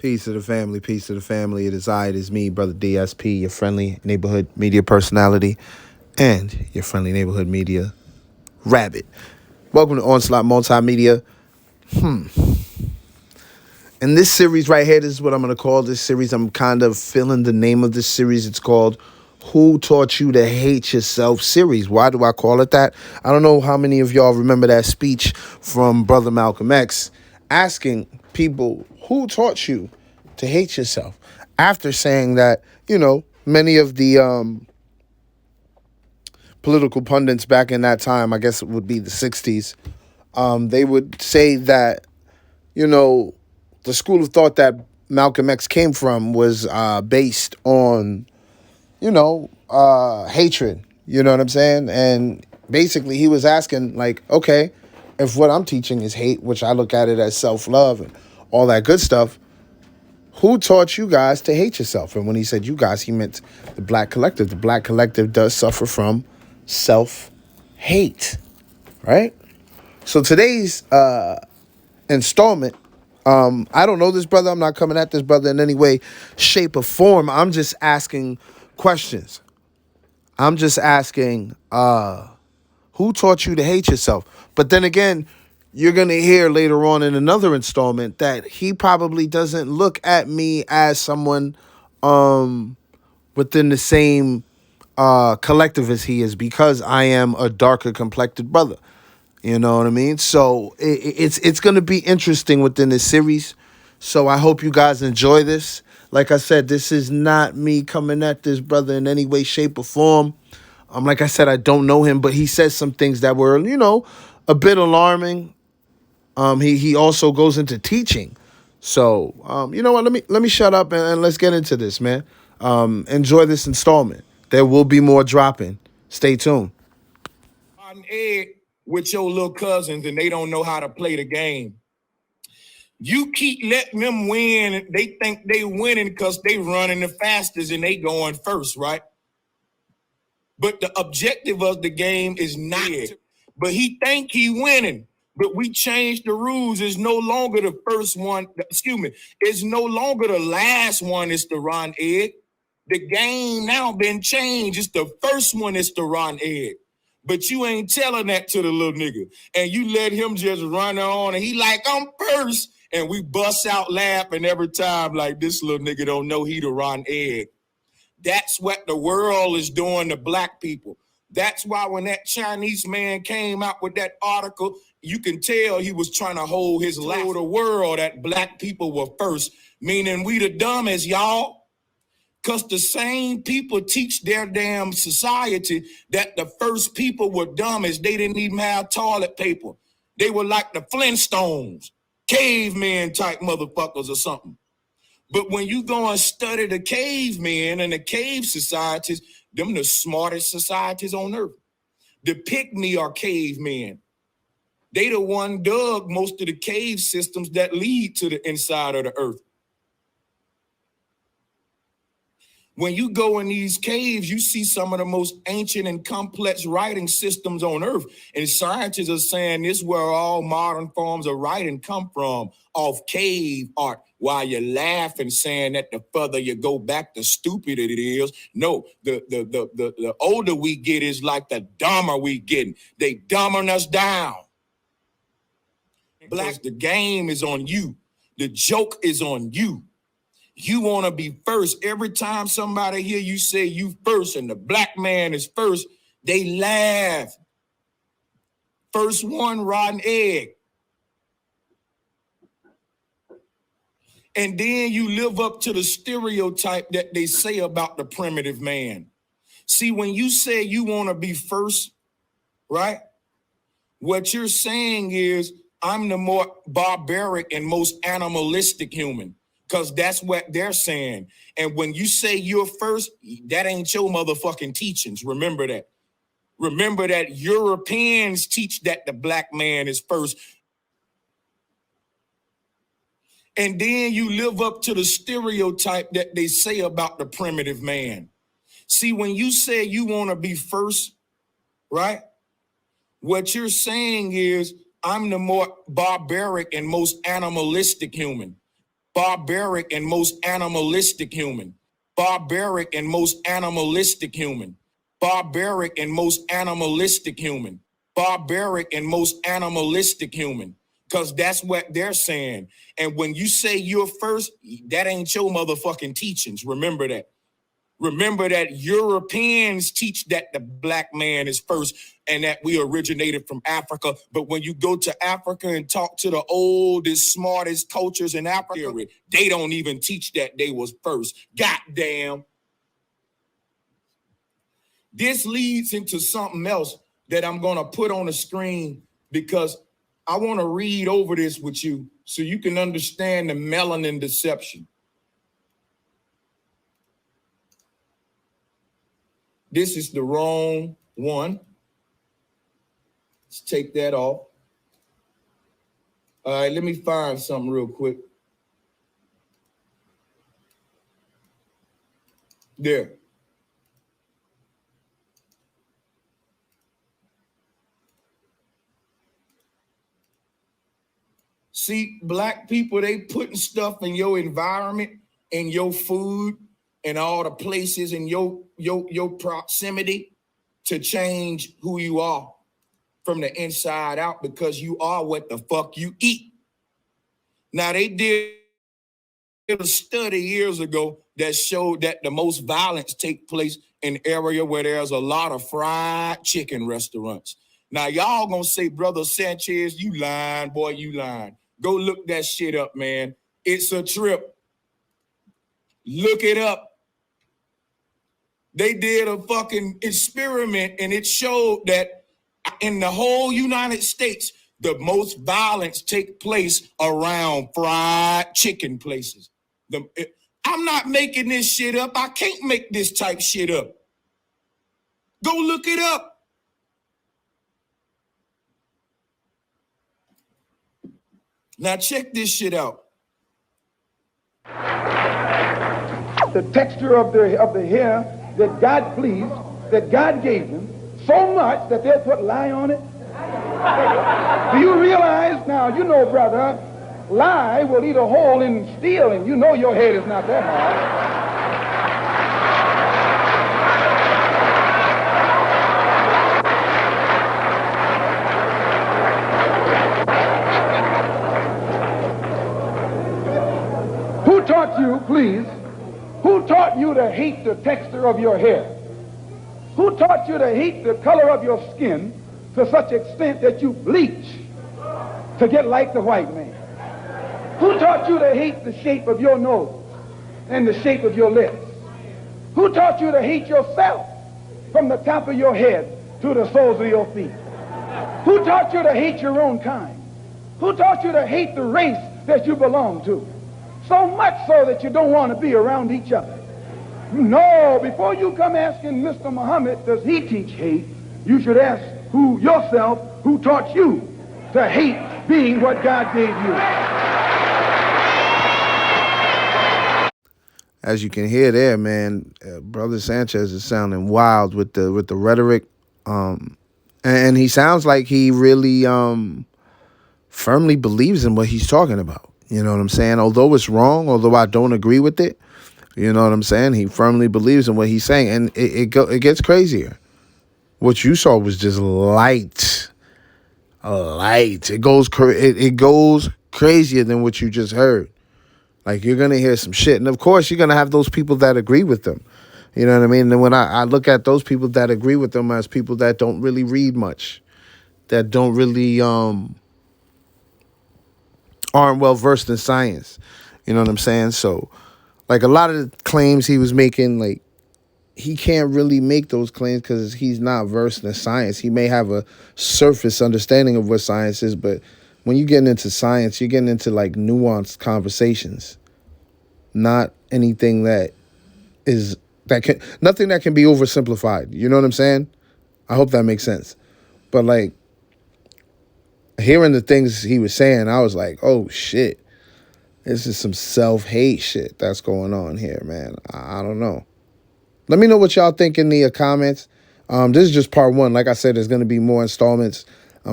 Peace to the family, peace to the family. It is I, it is me, Brother DSP, your friendly neighborhood media personality, and your friendly neighborhood media rabbit. Welcome to Onslaught Multimedia. In this series right here, this is what I'm going to call this series. I'm kind of filling the name of this series. It's called Who Taught You to Hate Yourself series. Why do I call it that? I don't know how many of y'all remember that speech from Brother Malcolm X asking people, who taught you to hate yourself? After saying that, many of the political pundits back in that time, I guess it would be the 60s, they would say that, the school of thought that Malcolm X came from was based on, hatred. You know what I'm saying? And basically he was asking, like, okay, if what I'm teaching is hate, which I look at it as self-love and all that good stuff, who taught you guys to hate yourself? And when he said you guys, he meant the black collective. The black collective does suffer from self-hate, right? So today's installment, I don't know this brother. I'm not coming at this brother in any way, shape, or form. I'm just asking questions. I'm just asking, who taught you to hate yourself? But then again, you're going to hear later on in another installment that he probably doesn't look at me as someone within the same collective as he is, because I am a darker complected brother. You know what I mean? So it's going to be interesting within this series. So I hope you guys enjoy this. Like I said, this is not me coming at this brother in any way, shape, or form. Like I said, I don't know him, but he says some things that were, a bit alarming. He also goes into teaching. So, you know what? Let me shut up and let's get into this, man. Enjoy this installment. There will be more dropping. Stay tuned. On egg with your little cousins and they don't know how to play the game. You keep letting them win. They think they winning because they running the fastest and they going first, right? But the objective of the game is not. But he think he winning. But we changed the rules. It's no longer the first one. It's no longer the last one. It's the run egg. The game now been changed. It's the first one. It's the run egg. But you ain't telling that to the little nigga. And you let him just run on. And he like, I'm first. And we bust out laughing every time like this little nigga don't know he the run egg. That's what the world is doing to black people. That's why when that Chinese man came out with that article, you can tell he was trying to hold his life to the world that black people were first, meaning we the dumbest, y'all. Because the same people teach their damn society that the first people were dumbest. They didn't even have toilet paper. They were like the Flintstones, cavemen type motherfuckers or something. But when you go and study the cavemen and the cave societies, them the smartest societies on earth. The pygmy are cavemen. They the one dug most of the cave systems that lead to the inside of the earth. When you go in these caves, you see some of the most ancient and complex writing systems on earth. And scientists are saying this is where all modern forms of writing come from, off cave art. While you're laughing, saying that the further you go back, the stupider it is. No, the older we get is like the dumber we getting. They dumbing us down. Black, the game is on you. The joke is on you. You want to be first. Every time somebody hear you say you first and the black man is first, they laugh. First one, rotten egg. And then you live up to the stereotype that they say about the primitive man. See, when you say you want to be first, right? What you're saying is, I'm the more barbaric and most animalistic human. Because that's what they're saying. And when you say you're first, that ain't your motherfucking teachings. Remember that. Remember that Europeans teach that the black man is first. And then you live up to the stereotype that they say about the primitive man. See, when you say you want to be first, right? What you're saying is, I'm the more barbaric and most animalistic human. barbaric and most animalistic human, barbaric and most animalistic human, barbaric and most animalistic human, barbaric and most animalistic human, because that's what they're saying. And when you say you're first, that ain't your motherfucking teachings. Remember that. Remember that Europeans teach that the black man is first and that we originated from Africa. But when you go to Africa and talk to the oldest, smartest cultures in Africa, they don't even teach that they was first. Goddamn. This leads into something else that I'm going to put on the screen because I want to read over this with you so you can understand the melanin deception. This is the wrong one. Let's take that off. All right, let me find something real quick. There. See, black people, they putting stuff in your environment, in your food, and all the places in your proximity to change who you are from the inside out because you are what the fuck you eat. Now, they did a study years ago that showed that the most violence take place in area where there's a lot of fried chicken restaurants. Now, y'all gonna say, Brother Sanchez, you lying, boy, you lying. Go look that shit up, man. It's a trip. Look it up. They did a fucking experiment and it showed that in the whole United States, the most violence take place around fried chicken places. I'm not making this shit up. I can't make this type shit up. Go look it up. Now check this shit out. The texture of the hair that God pleased, that God gave them, so much that they'll put lye on it. Do you realize now, you know, brother, lye will eat a hole in steel, and you know your head is not that hard. Who taught you, please, who taught you to hate the texture of your hair? Who taught you to hate the color of your skin to such extent that you bleach to get like the white man? Who taught you to hate the shape of your nose and the shape of your lips? Who taught you to hate yourself from the top of your head to the soles of your feet? Who taught you to hate your own kind? Who taught you to hate the race that you belong to? So much so that you don't want to be around each other. No, before you come asking Mr. Muhammad, does he teach hate, you should ask yourself, who taught you to hate being what God gave you? As you can hear there, man, Brother Sanchez is sounding wild with the rhetoric, and he sounds like he really firmly believes in what he's talking about. You know what I'm saying? Although it's wrong, although I don't agree with it, you know what I'm saying? He firmly believes in what he's saying, and it gets crazier. What you saw was just light. It goes crazier than what you just heard. Like, you're gonna hear some shit, and of course you're gonna have those people that agree with them. You know what I mean? And when I look at those people that agree with them as people that don't really read much, that don't really aren't well versed in science. You know what I'm saying? So, like, a lot of the claims he was making, like, he can't really make those claims because he's not versed in science. He may have a surface understanding of what science is, but when you're getting into science, you're getting into, like, nuanced conversations, not anything nothing that can be oversimplified. You know what I'm saying? I hope that makes sense. But, like, hearing the things he was saying, I was like, oh, shit. This is some self-hate shit that's going on here, man. I don't know. Let me know what y'all think in the comments. This is just part one. Like I said, there's going to be more installments,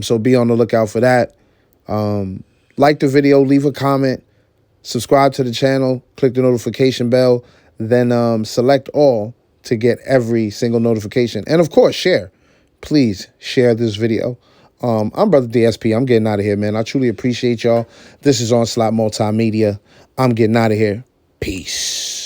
so be on the lookout for that. Like the video, leave a comment. subscribe to the channel, click the notification bell, then select all to get every single notification. And of course, share. Please share this video. I'm Brother DSP. I'm getting out of here, man. I truly appreciate y'all. This is Onslaught Multimedia. I'm getting out of here. Peace.